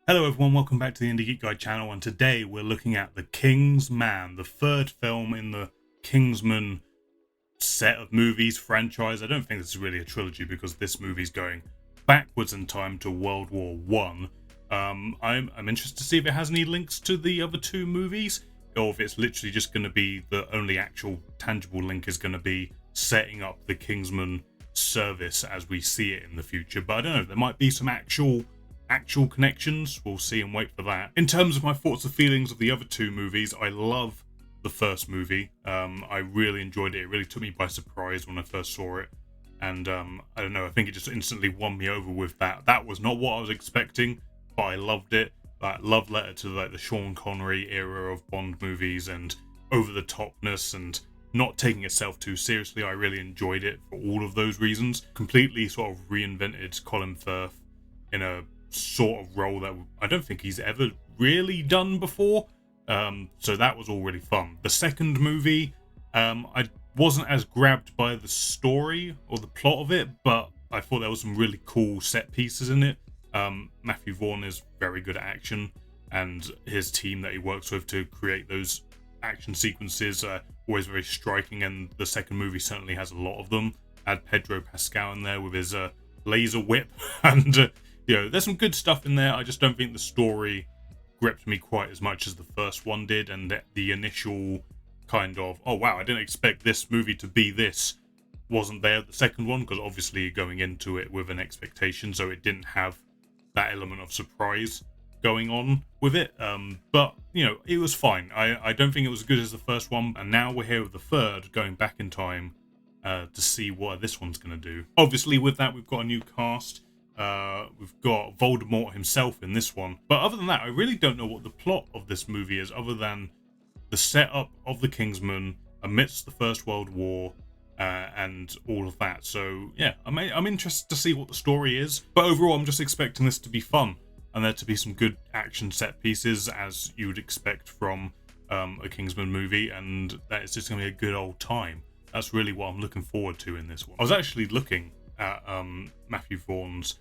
Hello everyone, welcome back to the IndieGeekGuy channel, and today we're looking at The King's Man, the third film in the Kingsman set of movies franchise. I don't think this is really a trilogy because this movie's going backwards in time to World War One. I'm interested to see if it has any links to the other two movies, or if it's literally just going to be the only actual tangible link is going to be setting up the Kingsman service as we see it in the future. But I don't know, there might be some actual connections. We'll see and wait for that. In terms of my thoughts and feelings of the other two movies, I love the first movie. I really enjoyed it. It really took me by surprise when I first saw it, and I don't know, I think it just instantly won me over with that. That was not what I was expecting, but I loved it. That love letter to like the Sean Connery era of Bond movies and over the topness and not taking itself too seriously. I really enjoyed it for all of those reasons. Completely sort of reinvented Colin Firth in a sort of role that I don't think he's ever really done before. So that was all really fun. The second movie, I wasn't as grabbed by the story or the plot of it, but I thought there was some really cool set pieces in it. Matthew Vaughn is very good at action, and his team that he works with to create those action sequences are always very striking, and the second movie certainly has a lot of them. Add Pedro Pascal in there with his laser whip and there's some good stuff in there. I just don't think the story gripped me quite as much as the first one did, and the initial kind of, oh wow, I didn't expect this movie to be this, wasn't there at the second one, because obviously you're going into it with an expectation, so it didn't have that element of surprise going on with it. But, it was fine. I don't think it was as good as the first one, and now we're here with the third, going back in time to see what this one's going to do. Obviously, with that, we've got a new cast. We've got Voldemort himself in this one, but other than that I really don't know what the plot of this movie is, other than the setup of the Kingsman amidst the First World War and all of that. So yeah, I'm interested to see what the story is, but overall I'm just expecting this to be fun and there to be some good action set pieces as you would expect from a Kingsman movie, and that it's just going to be a good old time. That's really what I'm looking forward to in this one. I was actually looking at Matthew Vaughn's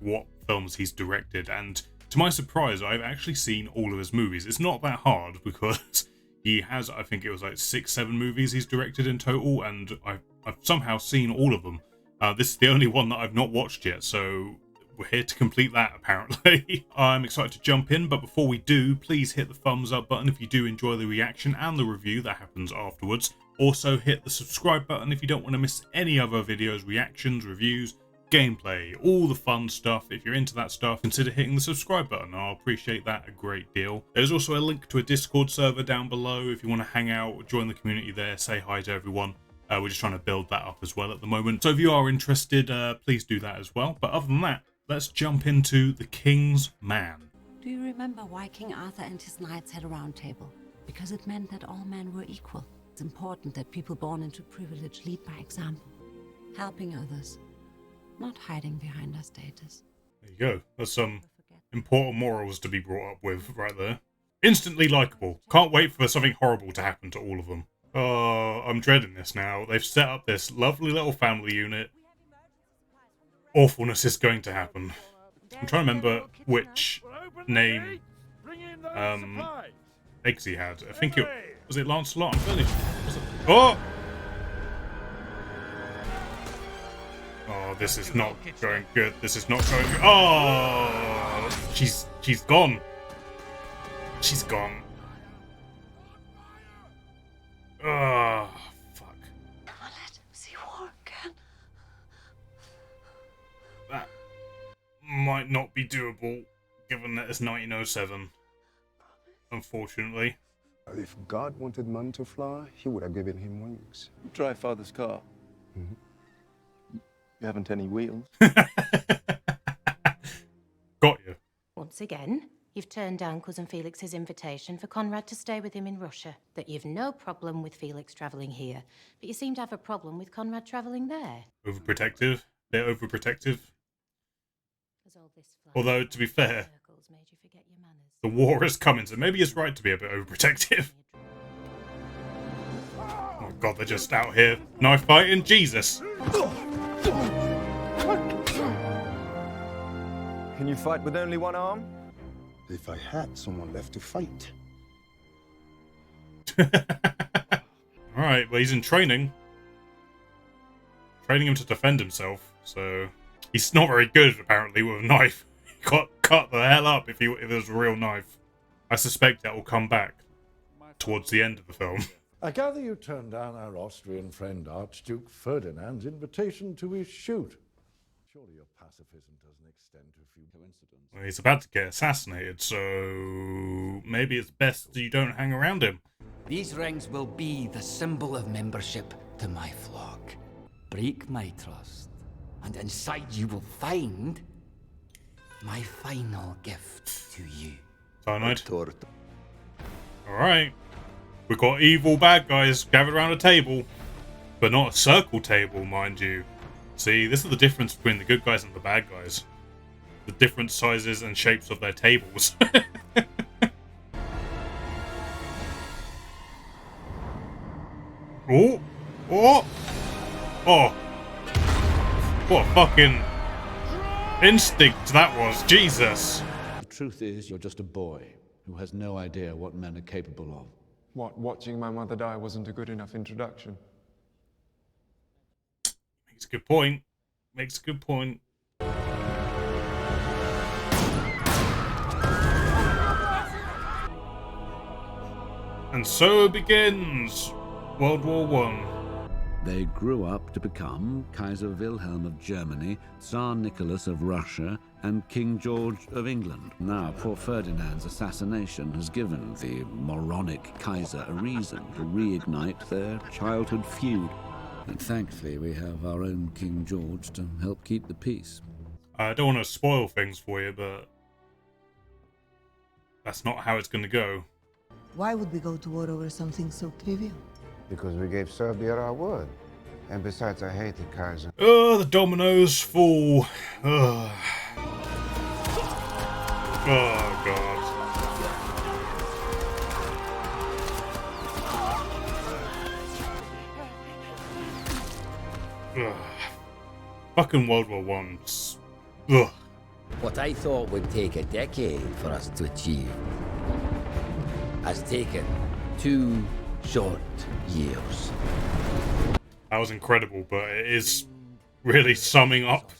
what films he's directed, and to my surprise I've actually seen all of his movies. It's not that hard because he has, I think it was 6-7 movies he's directed in total, and I've somehow seen all of them. This is the only one that I've not watched yet, so we're here to complete that apparently. I'm excited to jump in, but before we do, please hit the thumbs up button if you do enjoy the reaction and the review that happens afterwards. Also hit the subscribe button if you don't want to miss any other videos, reactions, reviews, gameplay, all the fun stuff. If you're into that stuff, consider hitting the subscribe button. I'll appreciate that a great deal. There's also a link to a Discord server down below if you want to hang out, join the community there, say hi to everyone. We're just trying to build that up as well at the moment. So if you are interested, please do that as well. But other than that, let's jump into The King's Man. Do you remember why King Arthur and his knights had a round table? Because it meant that all men were equal. It's important that people born into privilege lead by example, helping others, not hiding behind our status. There you go. There's some important morals to be brought up with right there. Instantly likable. Can't wait for something horrible to happen to all of them. Oh, I'm dreading this now. They've set up this lovely little family unit. Awfulness is going to happen. I'm trying to remember which name Eggsy had. I think was it Lancelot? I'm fairly sure. Oh! Oh, this is not going good. This is not going good. Oh! She's gone. She's gone. Oh, fuck. Come on, let him see war again. That might not be doable, given that it's 1907. Unfortunately. If God wanted man to fly, he would have given him wings. Drive Father's car. Mm-hmm. You haven't any wheels. Got you. Once again, you've turned down Cousin Felix's invitation for Conrad to stay with him in Russia. That you've no problem with Felix travelling here, but you seem to have a problem with Conrad travelling there. Overprotective. They're overprotective. Has all this Although, to be fair, circles made you forget your manners? the war is coming, so maybe it's right to be a bit overprotective. Oh god, they're just out here knife fighting. Jesus. Can you fight with only one arm? if I had someone left to fight. Alright, well, he's in training. Training him to defend himself, so... He's not very good, apparently, with a knife. He got cut the hell up if it was a real knife. I suspect that will come back towards the end of the film. I gather you turned down our Austrian friend Archduke Ferdinand's invitation to his shoot. Surely your pacifism doesn't extend to a few coincidences. Well, he's about to get assassinated, so maybe it's best you don't hang around him. These rings will be the symbol of membership to my flock. Break my trust, and inside you will find my final gift to you. Cyanide. Alright. We've got evil bad guys gathered around a table. But not a circle table, mind you. See, this is the difference between the good guys and the bad guys. The different sizes and shapes of their tables. Oh! Oh! Oh! What a fucking instinct that was, Jesus! The truth is, you're just a boy who has no idea what men are capable of. What, watching my mother die wasn't a good enough introduction? Makes a good point. Makes a good point. And so begins World War One. They grew up to become Kaiser Wilhelm of Germany, Tsar Nicholas of Russia, and King George of England. Now, poor Ferdinand's assassination has given the moronic Kaiser a reason to reignite their childhood feud. And thankfully, we have our own King George to help keep the peace. I don't want to spoil things for you, but that's not how it's going to go. Why would we go to war over something so trivial? Because we gave Serbia our word. And besides, I hate the Kaiser. Oh, the dominoes fall. Oh, oh God. Ugh. Fucking World War One. Ugh. What I thought would take a decade for us to achieve has taken 2 short years. That was incredible, but it is really summing up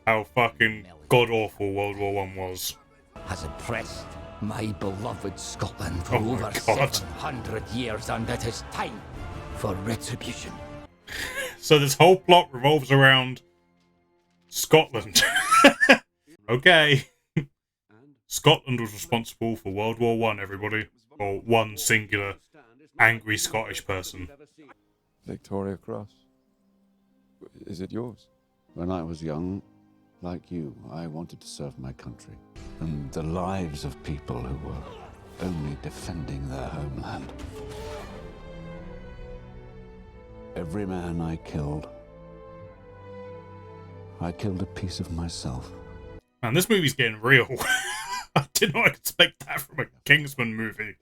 how fucking god-awful World War One was. Has oppressed my beloved Scotland for Oh over 700 years, and it is time for retribution. So this whole plot revolves around Scotland. Okay. Scotland was responsible for World War One, everybody. Or one singular angry Scottish person. Victoria Cross. Is it yours? When I was young, like you, I wanted to serve my country and the lives of people who were only defending their homeland. Every man I killed a piece of myself. Man, this movie's getting real. I did not expect that from a Kingsman movie.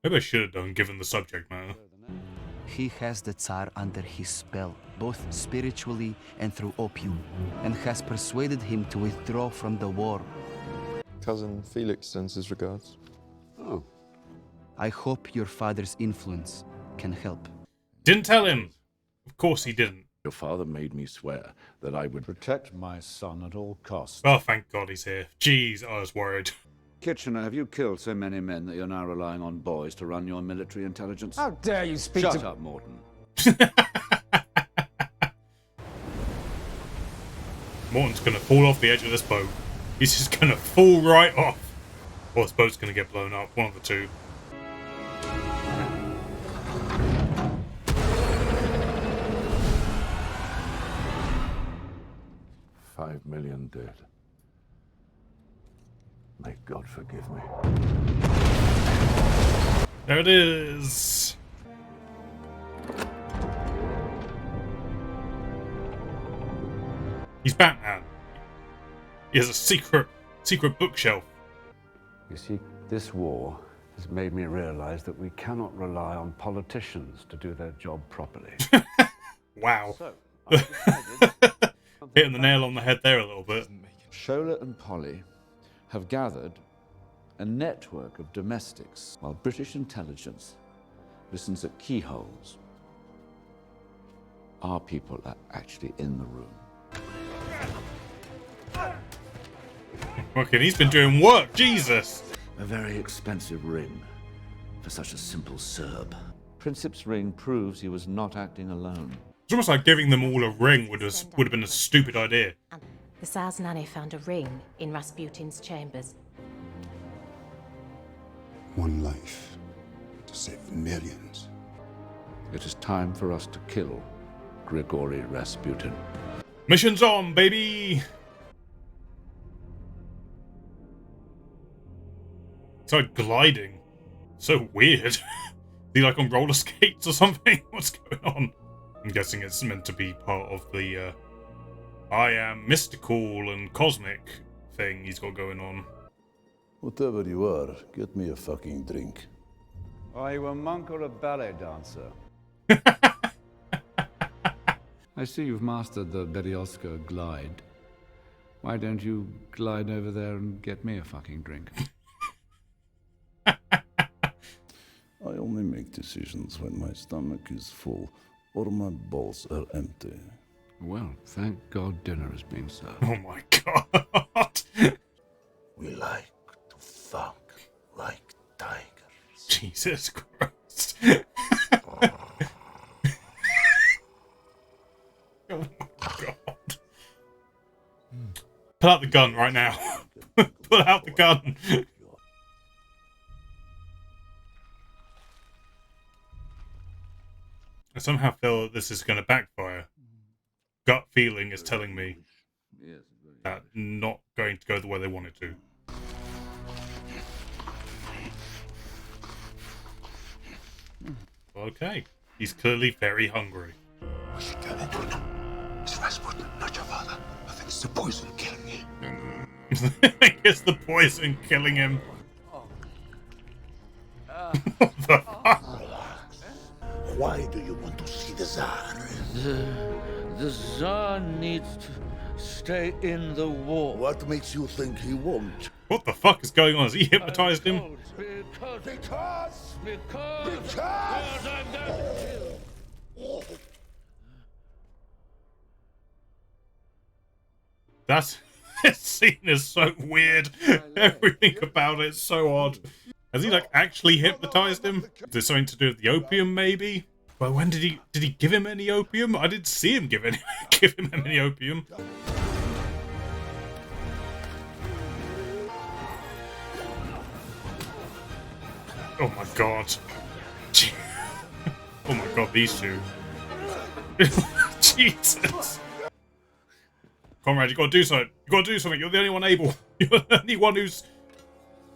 Maybe I should have done, given the subject matter. He has the Tsar under his spell, both spiritually and through opium, and has persuaded him to withdraw from the war. Cousin Felix sends his regards. Oh. I hope your father's influence can help. Didn't tell him. Of course he didn't. Your father made me swear that I would protect my son at all costs. Oh, thank God he's here. Jeez, I was worried. Kitchener, have you killed so many men that you're now relying on boys to run your military intelligence? How dare you speak Shut up, Morton. Morton's gonna fall off the edge of this boat. He's just gonna fall right off. Or this boat's gonna get blown up. One of the two. $5 million dead. May God forgive me. There it is. He's Batman. He has a secret bookshelf. You see, this war has made me realize that we cannot rely on politicians to do their job properly. Wow. So, I decided Hitting the nail on the head there a little bit. Shola and Polly have gathered a network of domestics while British intelligence listens at keyholes. Our people are actually in the room. Okay, he's been doing work, Jesus! A very expensive ring for such a simple Serb. Princip's ring proves he was not acting alone. It's almost like giving them all a ring would have been a stupid idea. The Tsar's nanny found a ring in Rasputin's chambers. One life to save millions. It is time for us to kill Grigory Rasputin. Mission's on, baby! It's like gliding. So weird. Is he like on roller skates or something? What's going on? I'm guessing it's meant to be part of the I am mystical and cosmic thing he's got going on. Whatever you are, get me a fucking drink. Are you a monk or a ballet dancer? I see you've mastered the Berioska glide. Why don't you glide over there and get me a fucking drink? I only make decisions when my stomach is full or my balls are empty. Well, thank God dinner has been served. Oh my God! We like to fuck like tigers. Jesus Christ. Oh my God. Pull out the gun right now. Pull out the gun. I somehow feel that this is going to backfire. Gut feeling is telling me that not going to go the way they want it to. Okay. He's clearly very hungry. We should go in. It's Rasputin, not your father. I think it's the poison killing him. I guess the poison killing him. What the fuck? Why do you want to see the Tsar? The Tsar needs to stay in the war. What makes you think he won't? What the fuck is going on? Has he hypnotized him? Because I'm going to kill. That's... This scene is so weird. Everything about it is so odd. Has he like actually hypnotized him? Is there something to do with the opium maybe? Well, when did he give him any opium? I didn't see him give him any opium. Oh my God. Oh my God, these two. Jesus. Conrad, you gotta do something. You gotta do something. You're the only one able. You're the only one who's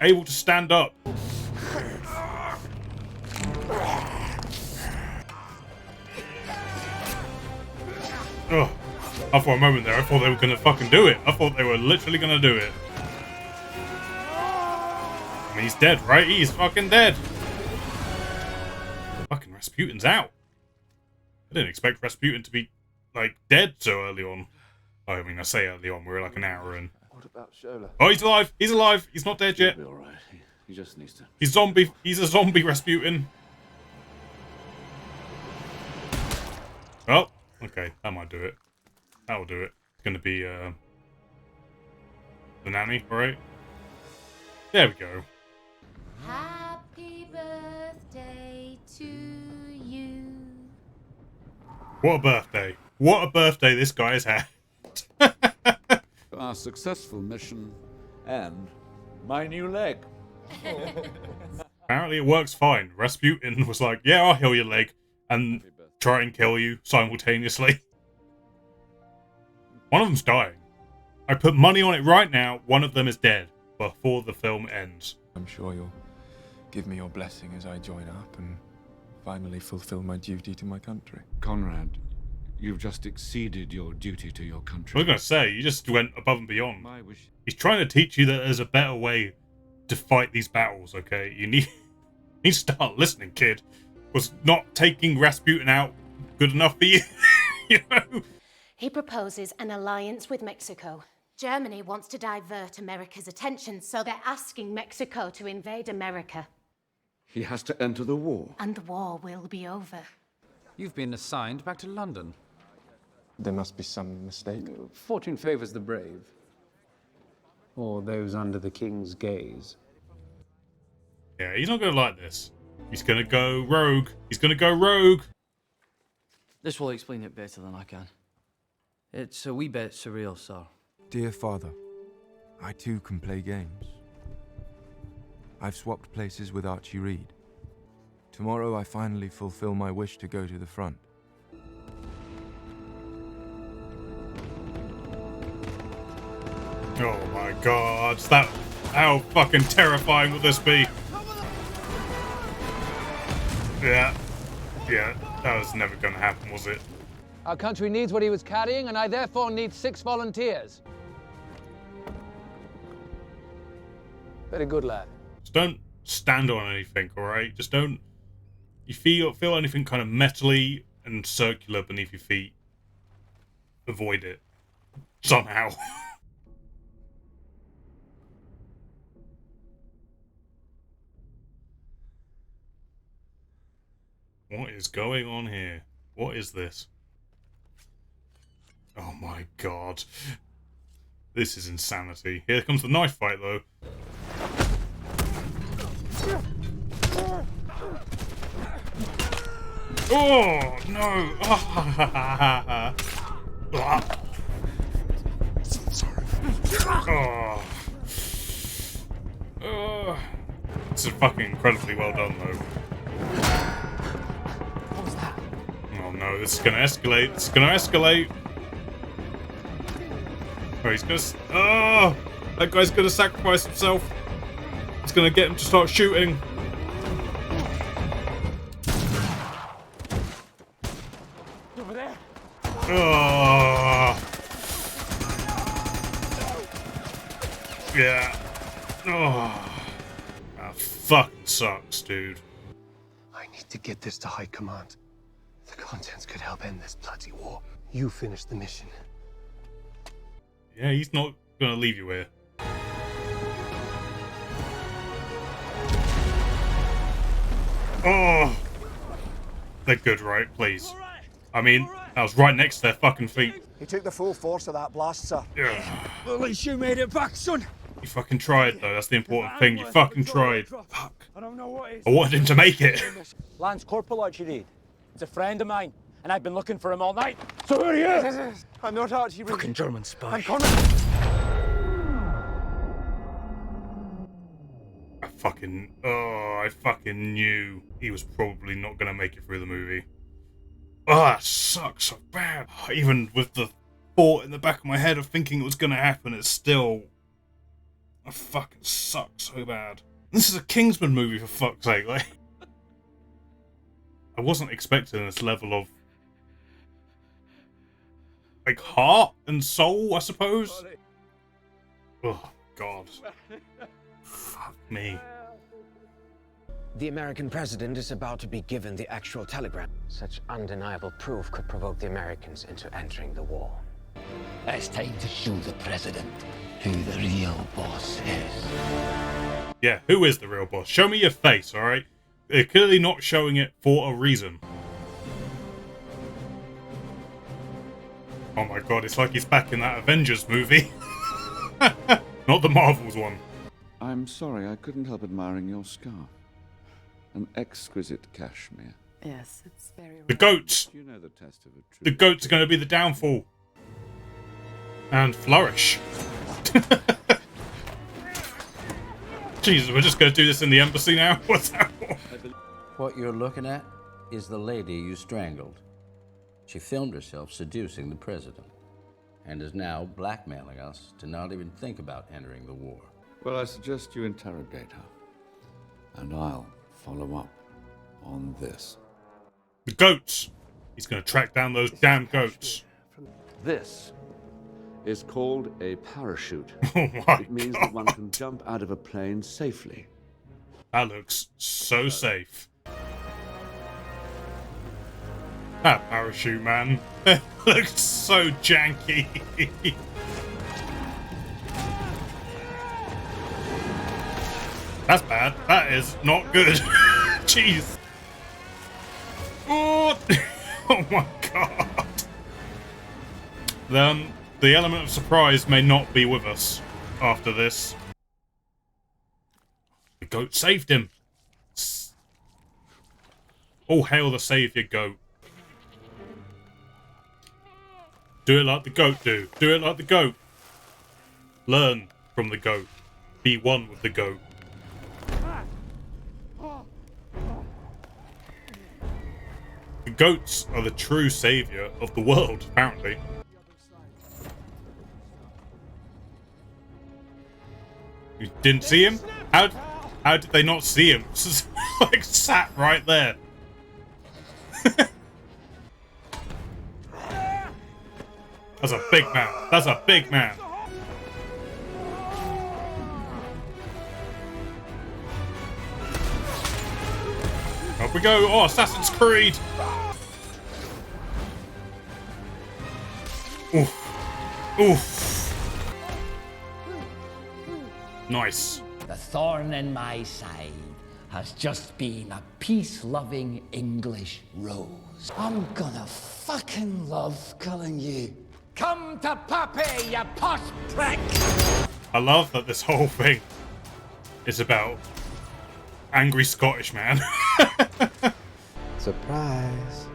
able to stand up. Oh, I thought a moment there, I thought they were gonna fucking do it. I thought they were literally gonna do it. I mean, he's dead, right? He's fucking dead. Fucking Rasputin's out. I didn't expect Rasputin to be, like, dead so early on. I mean, I say early on, we're like an hour in. What about Shola? Oh, he's alive! He's alive! He's not dead yet. He'll be all right. He just needs to. He's a zombie Rasputin. Oh, okay, that might do it. That'll do it. It's gonna be the nanny, right? There we go. Happy birthday to you. What a birthday. What a birthday this guy has had. Our successful mission and my new leg. Apparently it works fine. Rasputin was like, yeah, I'll heal your leg and try and kill you simultaneously. One of them's dying. I put money on it right now. One of them is dead before the film ends. I'm sure you'll give me your blessing as I join up and finally fulfill my duty to my country. Conrad, you've just exceeded your duty to your country. I was going to say, you just went above and beyond. He's trying to teach you that there's a better way to fight these battles, okay? You need to start listening, kid. Was not taking Rasputin out good enough for you? You know? He proposes an alliance with Mexico. Germany wants to divert America's attention, so they're asking Mexico to invade America. He has to enter the war. And the war will be over. You've been assigned back to London. There must be some mistake. Fortune favors the brave. Or those under the king's gaze. Yeah, he's not going to like this. He's going to go rogue. He's going to go rogue. This will explain it better than I can. It's a wee bit surreal, sir. Dear father, I too can play games. I've swapped places with Archie Reed. Tomorrow I finally fulfill my wish to go to the front. Oh my god, how fucking terrifying will this be? Yeah, that was never gonna happen, was it? Our country needs what he was carrying, and I therefore need 6 volunteers. Very good, lad. Just don't stand on anything, alright? Just don't... You feel anything kind of metally and circular beneath your feet. Avoid it. Somehow. What is going on here? What is this? Oh my god. This is insanity. Here comes the knife fight, though. Oh, no! Oh. This is fucking incredibly well done, though. What was that? Oh no, this is gonna escalate. It's gonna escalate. Oh, he's gonna... Oh! That guy's gonna sacrifice himself. It's gonna get him to start shooting. Over there. Oh! Yeah. Oh. That fucking sucks, dude. I need to get this to High Command. The contents could help end this bloody war. You finish the mission. Yeah, he's not gonna leave you here. Oh! They're good, right? Please. I mean, I was right next to their fucking feet. He took the full force of that blast, sir. Yeah. At least you made it back, son. You fucking tried, though. That's the important thing. You fucking tried. Fuck. I don't know what it is. I wanted him to make it. Lance Corporal Archie Reed. He's a friend of mine, and I've been looking for him all night. So who are you? I'm not Archie Reed. Fucking German spy. I'm Conrad. I fucking knew he was probably not gonna make it through the movie. Oh, that sucks so bad. Even with the thought in the back of my head of thinking it was gonna happen, it's still... It fucking sucks so bad. This is a Kingsman movie, for fuck's sake. Like, I wasn't expecting this level of... like, heart and soul, I suppose? Oh, God. Fuck me. The American president is about to be given the actual telegram. Such undeniable proof could provoke the Americans into entering the war. It's time to show the president who the real boss is. Yeah, who is the real boss? Show me your face, alright? They're clearly not showing it for a reason. Oh my god, it's like he's back in that Avengers movie. Not the Marvels one. I'm sorry, I couldn't help admiring your scarf. An exquisite cashmere. Yes, it's very The goats! You know the test of a true... The goats are going to be the downfall. And flourish. Jesus, we're just going to do this in the embassy now? What's that for? What you're looking at is the lady you strangled. She filmed herself seducing the president and is now blackmailing us to not even think about entering the war. Well, I suggest you interrogate her. And I'll follow up on this. The goats! He's going to track down those damn goats. This is called a parachute. Oh my It means that one can jump out of a plane safely. That looks so safe. That parachute, man. It looks so janky. That's bad. That is not good. Jeez. Oh, oh my god. The element of surprise may not be with us after this. The goat saved him. All hail the saviour goat. Do it like the goat do. Do it like the goat. Learn from the goat. Be one with the goat. The goats are the true saviour of the world, apparently. You didn't see him? How did they not see him? Just like sat right there. That's a big man. That's a big man. Up we go. Oh, Assassin's Creed. Oof. Oof. Nice. The thorn in my side has just been a peace-loving English rose. I'm gonna fucking love killing you. Come to Pappy, you posh prick! I love that this whole thing is about angry Scottish man. Surprise.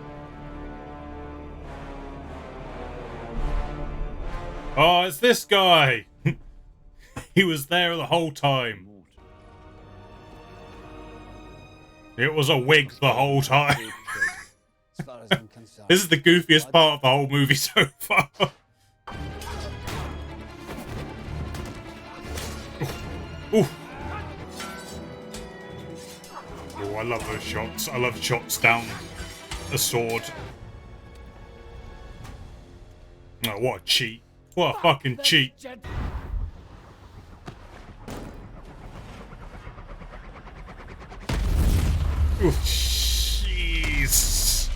Oh, it's this guy. He was there the whole time. It was a wig the whole time. This is the goofiest part of the whole movie so far. Ooh. Oh, I love those shots. I love shots down a sword. Oh, what a cheat. What a fucking cheat. Oof, jeez.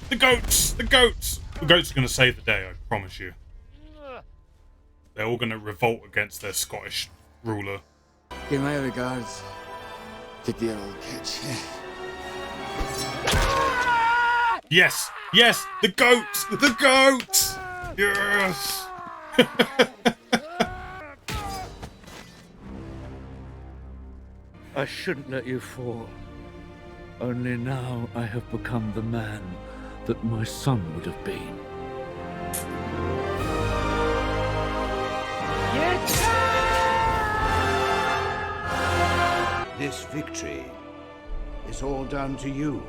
The goats! The goats! The goats are going to save the day, I promise you. They're all going to revolt against their Scottish ruler. Give my regards to dear old Kitch. Yes! Yes! The goats! The goats! Yes! I shouldn't let you fall. Only now I have become the man that my son would have been. This victory is all down to you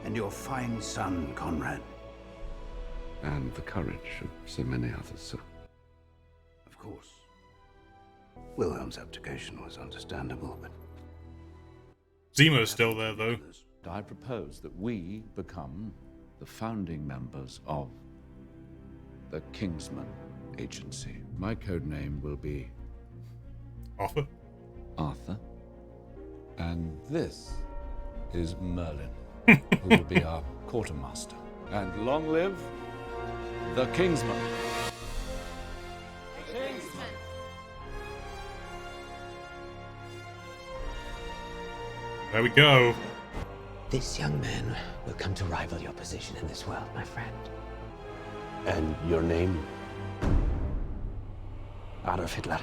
and your fine son, Conrad. And the courage of so many others, sir. Of course. Wilhelm's abdication was understandable, but... Zemo's still there, though. I propose that we become the founding members of the Kingsman Agency. My code name will be... Arthur? Arthur. And this is Merlin, who will be our quartermaster. And long live the Kingsman. There we go. This young man will come to rival your position in this world, my friend. And your name? Adolf Hitler.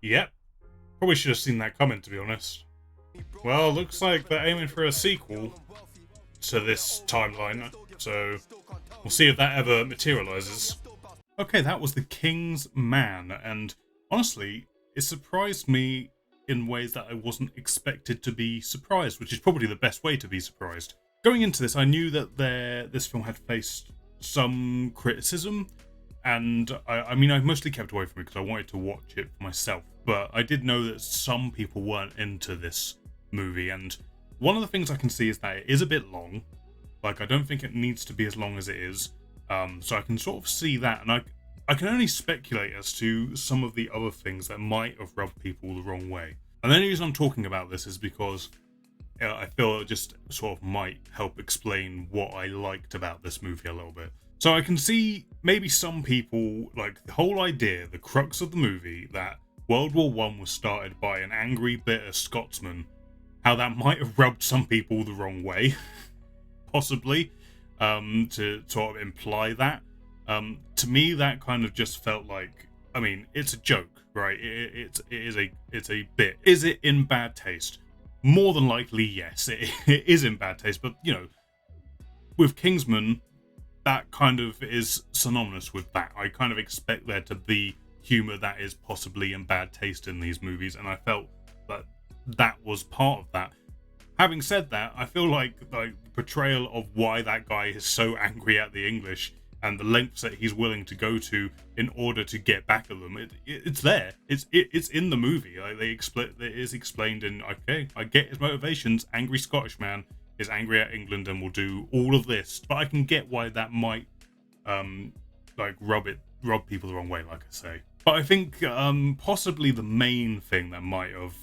Yep. Probably should have seen that coming, to be honest. Well, looks like they're aiming for a sequel to this timeline, so we'll see if that ever materializes. Okay, that was The King's Man, and honestly, it surprised me in ways that I wasn't expected to be surprised, which is probably the best way to be surprised. Going into this, I knew that this film had faced some criticism, and I mean, I mostly kept away from it because I wanted to watch it for myself, but I did know that some people weren't into this movie, and one of the things I can see is that it is a bit long. Like, I don't think it needs to be as long as it is, so I can sort of see that, and I can only speculate as to some of the other things that might have rubbed people the wrong way. And the only reason I'm talking about this is because I feel it just sort of might help explain what I liked about this movie a little bit. So I can see maybe some people, like the whole idea, the crux of the movie, that World War One was started by an angry, bitter Scotsman, how that might have rubbed some people the wrong way, possibly, to sort of imply that. To me, that kind of just felt like, I mean, it's a joke, right? It's a bit. Is it in bad taste? More than likely, yes, it is in bad taste. But you know, with Kingsman, that kind of is synonymous with that. I kind of expect there to be humor that is possibly in bad taste in these movies, and I felt that that was part of that. Having said that, I feel like the portrayal of why that guy is so angry at the English and the lengths that he's willing to go to in order to get back at them, it's there. It's in the movie. Like it is explained in, okay, I get his motivations. Angry Scottish man is angry at England and will do all of this, but I can get why that might like rub people the wrong way, like I say. But I think possibly the main thing that might have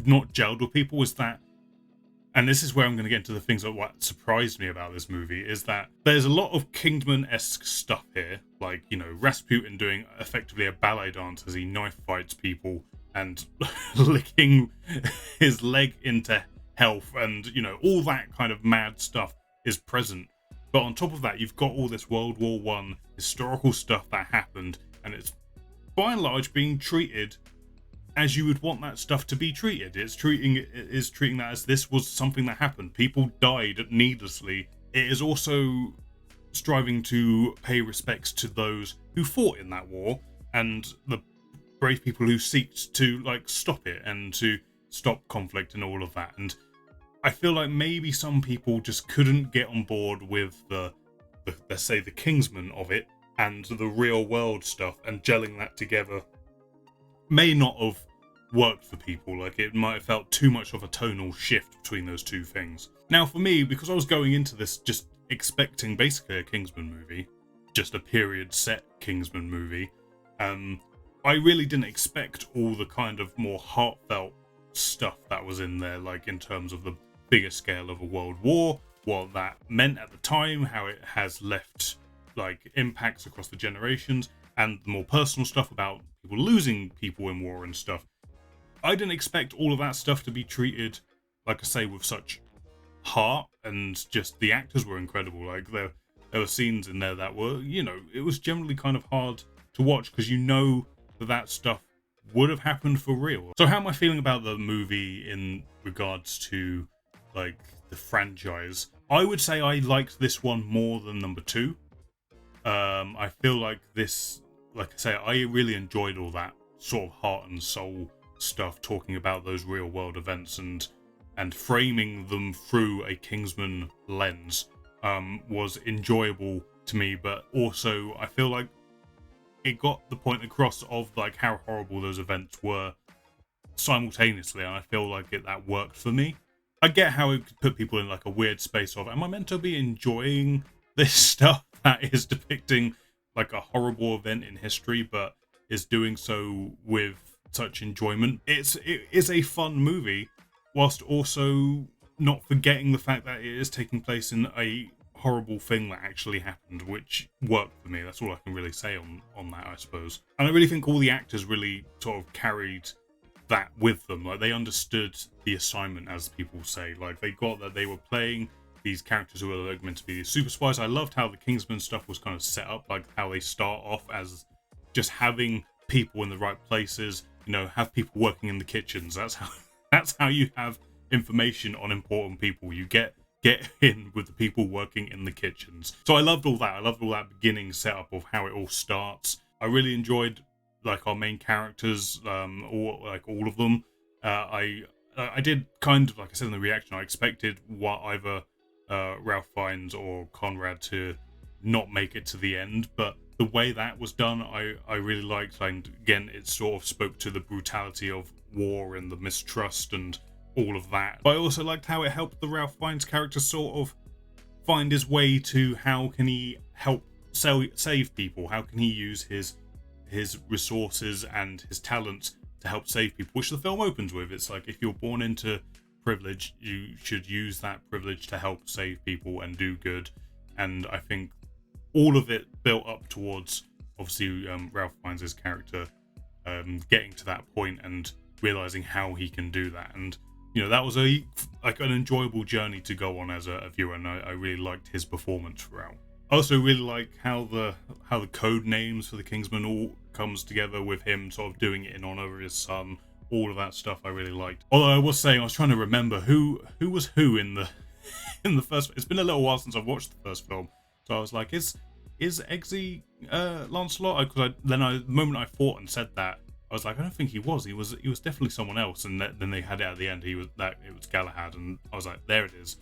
not gelled with people was that, and this is where I'm going to get into the things that what surprised me about this movie, is that there's a lot of Kingsman-esque stuff here, like, you know, Rasputin doing effectively a ballet dance as he knife fights people and licking his leg into health, and, you know, all that kind of mad stuff is present. But on top of that, you've got all this World War One historical stuff that happened, and it's by and large being treated as you would want that stuff to be treated. It's treating that as this was something that happened. People died needlessly. It is also striving to pay respects to those who fought in that war and the brave people who seeked to like stop it and to stop conflict and all of that. And I feel like maybe some people just couldn't get on board with the let's say the Kingsman of it and the real world stuff, and gelling that together may not have worked for people. Like, it might have felt too much of a tonal shift between those two things. Now for me, because I was going into this just expecting basically a Kingsman movie, just a period set Kingsman movie, I really didn't expect all the kind of more heartfelt stuff that was in there, like in terms of the bigger scale of a world war, what that meant at the time, how it has left like impacts across the generations, and the more personal stuff about people losing people in war and stuff. I didn't expect all of that stuff to be treated, like I say, with such heart, and just the actors were incredible. Like there were scenes in there that were, you know, it was generally kind of hard to watch because you know that stuff would have happened for real. So how am I feeling about the movie in regards to like the franchise? I would say I liked this one more than number 2. I feel like this, like I say, I really enjoyed all that sort of heart and soul stuff, talking about those real world events and framing them through a Kingsman lens was enjoyable to me. But also I feel like it got the point across of like how horrible those events were simultaneously, and I feel like that worked for me. I get how it could put people in like a weird space of, am I meant to be enjoying this stuff that is depicting like a horrible event in history but is doing so with such enjoyment? It is a fun movie whilst also not forgetting the fact that it is taking place in a horrible thing that actually happened, which worked for me. That's all I can really say on that, I suppose. And I really think all the actors really sort of carried that with them. Like, they understood the assignment, as people say. Like, they got that they were playing these characters who were like meant to be these super spies. I loved how the Kingsman stuff was kind of set up, like how they start off as just having people in the right places, you know, have people working in the kitchens. That's how you have information on important people. You get in with the people working in the kitchens. So I loved all that. I loved all that beginning setup of how it all starts. I really enjoyed like our main characters, all of them. I did kind of, like I said in the reaction, I expected what either Ralph Fiennes or Conrad to not make it to the end, but the way that was done, I really liked. And again, it sort of spoke to the brutality of war and the mistrust and all of that. But I also liked how it helped the Ralph Fiennes character sort of find his way to how can he help save people, how can he use his resources and his talents to help save people, which the film opens with. It's like, if you're born into privilege, you should use that privilege to help save people and do good. And I think all of it built up towards obviously Ralph Fiennes' character getting to that point and realizing how he can do that. And that was an enjoyable journey to go on as a viewer, and I really liked his performance throughout. I also really like how the code names for the Kingsmen all comes together with him sort of doing it in honor of his son. All of that stuff I really liked. Although I was saying, I was trying to remember who was who in the first. It's been a little while since I've watched the first film, so I was like, is Eggsy Lancelot? Because the moment I thought and said that, I was like, I don't think he was. He was definitely someone else. And then they had it at the end. It was Galahad, and I was like, there it is.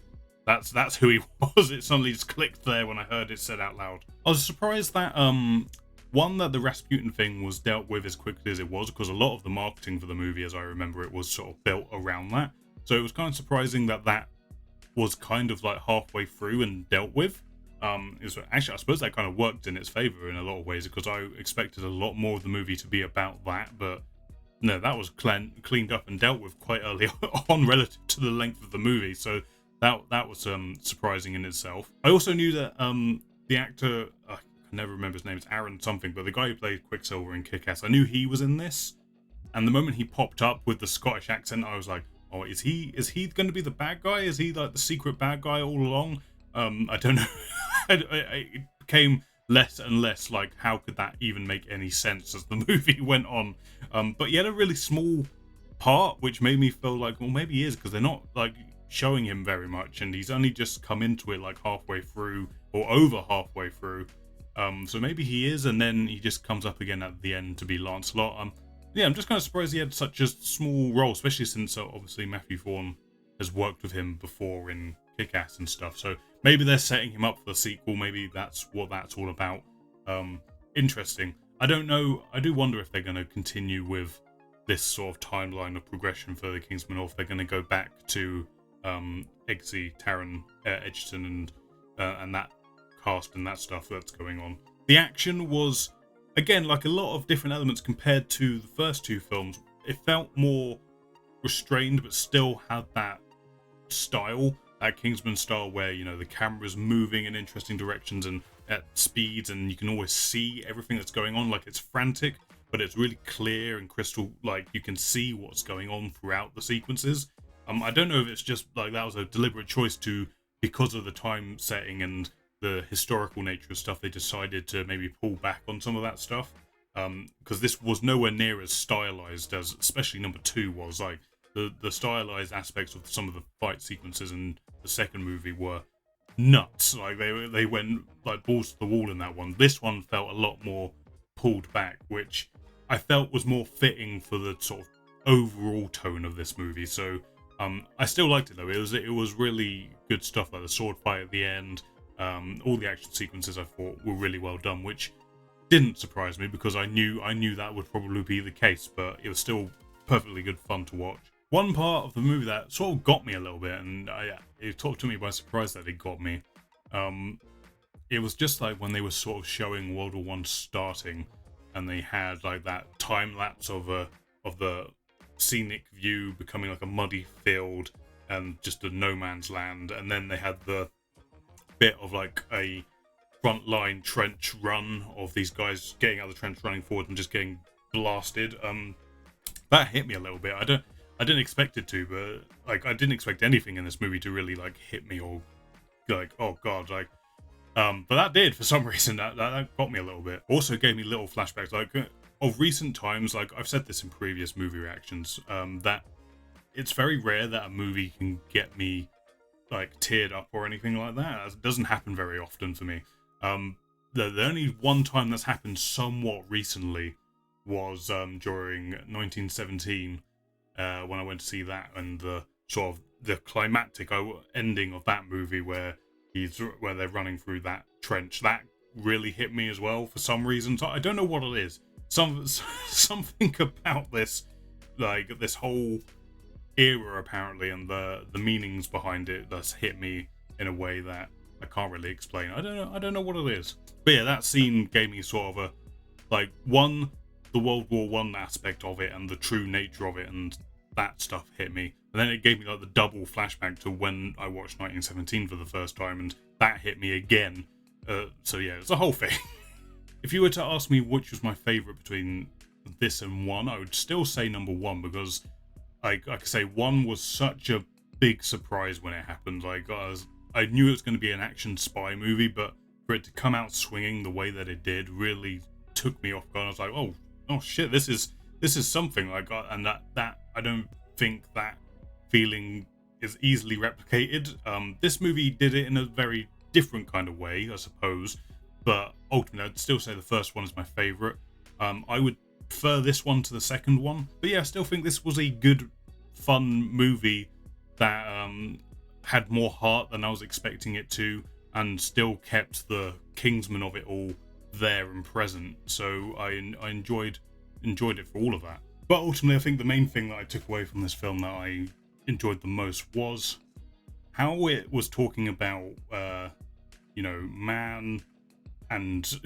That's who he was. It suddenly just clicked there when I heard it said out loud. I was surprised that that the Rasputin thing was dealt with as quickly as it was, because a lot of the marketing for the movie, as I remember it, was sort of built around that. So it was kind of surprising that was kind of like halfway through and dealt with. Actually, I suppose that kind of worked in its favor in a lot of ways, because I expected a lot more of the movie to be about that, but no, that was cleaned up and dealt with quite early on relative to the length of the movie. So that was surprising in itself. I also knew that the actor, I can never remember his name, it's Aaron something, but the guy who played Quicksilver in Kick-Ass, I knew he was in this, and the moment he popped up with the Scottish accent, I was like, oh, is he going to be the bad guy? Is he like the secret bad guy all along? I don't know. It became less and less like, how could that even make any sense as the movie went on? But he had a really small part, which made me feel like, well, maybe he is, because they're not like showing him very much, and he's only just come into it like halfway through or over halfway through. So maybe he is, and then he just comes up again at the end to be Lancelot. I'm just kind of surprised he had such a small role, especially since obviously Matthew Vaughn has worked with him before in Kick-Ass and stuff. So maybe they're setting him up for the sequel. Maybe that's what that's all about. Interesting. I don't know. I do wonder if they're going to continue with this sort of timeline of progression for the Kingsmen, or if they're going to go back to Eggsy, Taron Egerton, and that cast and that stuff that's going on. The action was, again, like a lot of different elements compared to the first two films. It felt more restrained, but still had that style, that Kingsman style, where the camera's moving in interesting directions and at speeds, and you can always see everything that's going on. Like, it's frantic, but it's really clear and crystal, like you can see what's going on throughout the sequences. I don't know if it's just like that was a deliberate choice because of the time setting and the historical nature of stuff, they decided to maybe pull back on some of that stuff, because this was nowhere near as stylized as especially number 2 was. Like the stylized aspects of some of the fight sequences in the second movie were nuts. Like they went like balls to the wall in that one. This one felt a lot more pulled back, which I felt was more fitting for the sort of overall tone of this movie. So I still liked it though. It was really good stuff, like the sword fight at the end. All the action sequences I thought were really well done, which didn't surprise me because I knew that would probably be the case, but it was still perfectly good fun to watch. One part of the movie that sort of got me a little bit, and it took me by surprise that it got me. It was just like when they were sort of showing World War One starting, and they had like that time lapse of the scenic view becoming like a muddy field and just a no man's land, and then they had the bit of like a frontline trench run of these guys getting out of the trench, running forward, and just getting blasted. That hit me a little bit. I didn't expect it to, but like I didn't expect anything in this movie to really like hit me or like, oh god, like but that did for some reason. That got me a little bit. Also gave me little flashbacks like of recent times. Like I've said this in previous movie reactions, that it's very rare that a movie can get me like teared up or anything like that. It doesn't happen very often for me. The only one time that's happened somewhat recently was during 1917 when I went to see that, and the sort of the climactic ending of that movie where they're running through that trench. That really hit me as well for some reason. So I don't know what it is. Something about this, like this whole era apparently, and the meanings behind it that's hit me in a way that I can't really explain. I don't know what it is. But yeah, that scene gave me sort of the World War One aspect of it and the true nature of it, and that stuff hit me. And then it gave me like the double flashback to when I watched 1917 for the first time, and that hit me again. So yeah, it's a whole thing. If you were to ask me which was my favourite between this and 1, I would still say number 1, because like I say, 1 was such a big surprise when it happened. Like I knew it was going to be an action spy movie, but for it to come out swinging the way that it did really took me off guard. I was like, oh shit, this is something. Like, and that I don't think that feeling is easily replicated. This movie did it in a very different kind of way, I suppose, but ultimately I'd still say the first one is my favourite. I would prefer this one to the second one, but yeah, I still think this was a good, fun movie that had more heart than I was expecting it to, and still kept the Kingsman of it all there and present. So I enjoyed it for all of that. But ultimately, I think the main thing that I took away from this film that I enjoyed the most was how it was talking about, man and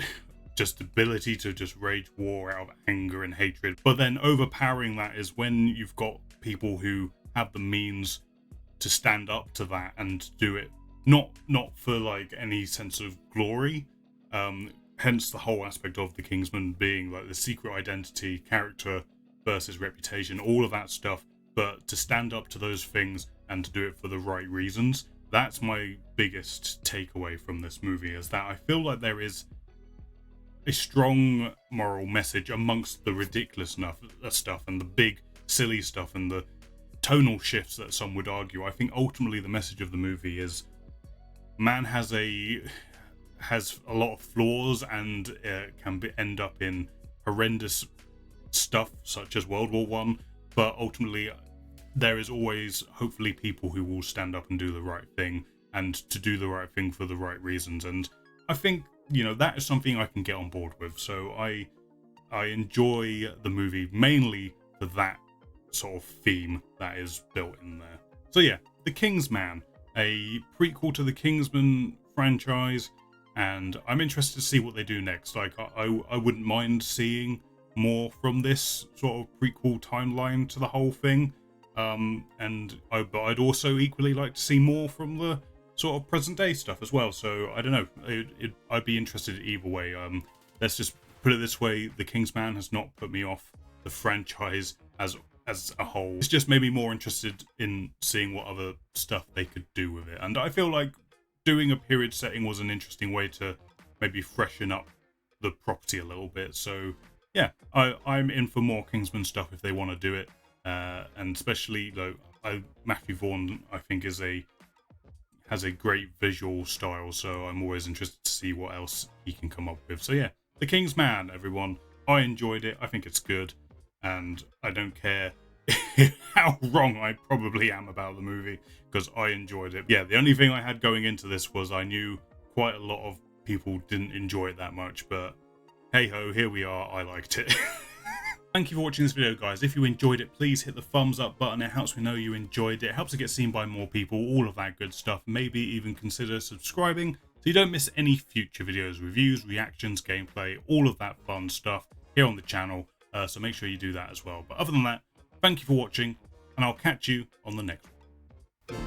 just ability to just rage war out of anger and hatred. But then overpowering that is when you've got people who have the means to stand up to that and do it not for like any sense of glory, hence the whole aspect of the Kingsman being like the secret identity, character versus reputation, all of that stuff, but to stand up to those things and to do it for the right reasons. That's my biggest takeaway from this movie, is that I feel like there is a strong moral message amongst the ridiculous stuff and the big silly stuff and the tonal shifts that some would argue. I think ultimately the message of the movie is man has a lot of flaws and can end up in horrendous stuff such as World War One, but ultimately there is always hopefully people who will stand up and do the right thing, and to do the right thing for the right reasons. And I think, that is something I can get on board with. So I enjoy the movie mainly for that sort of theme that is built in there. So yeah, The Kingsman, a prequel to the Kingsman franchise, and I'm interested to see what they do next. Like I wouldn't mind seeing more from this sort of prequel timeline to the whole thing, but I'd also equally like to see more from the sort of present day stuff as well. So I don't know, I'd be interested either way. Let's just put it this way: The Kingsman has not put me off the franchise as a whole. It's just made me more interested in seeing what other stuff they could do with it. And I feel like doing a period setting was an interesting way to maybe freshen up the property a little bit. So yeah, I'm in for more Kingsman stuff if they want to do it. And especially Matthew Vaughn, I think, has a great visual style, so I'm always interested to see what else he can come up with. So yeah, The Kingsman, everyone. I enjoyed it. I think it's good, and I don't care how wrong I probably am about the movie, because I enjoyed it. Yeah, the only thing I had going into this was I knew quite a lot of people didn't enjoy it that much, but hey ho, here we are. I liked it. Thank you for watching this video, guys. If you enjoyed it, please hit the thumbs up button. It helps me know you enjoyed it. It helps it get seen by more people, all of that good stuff. Maybe even consider subscribing so you don't miss any future videos, reviews, reactions, gameplay, all of that fun stuff here on the channel. So make sure you do that as well. But other than that, thank you for watching, and I'll catch you on the next one.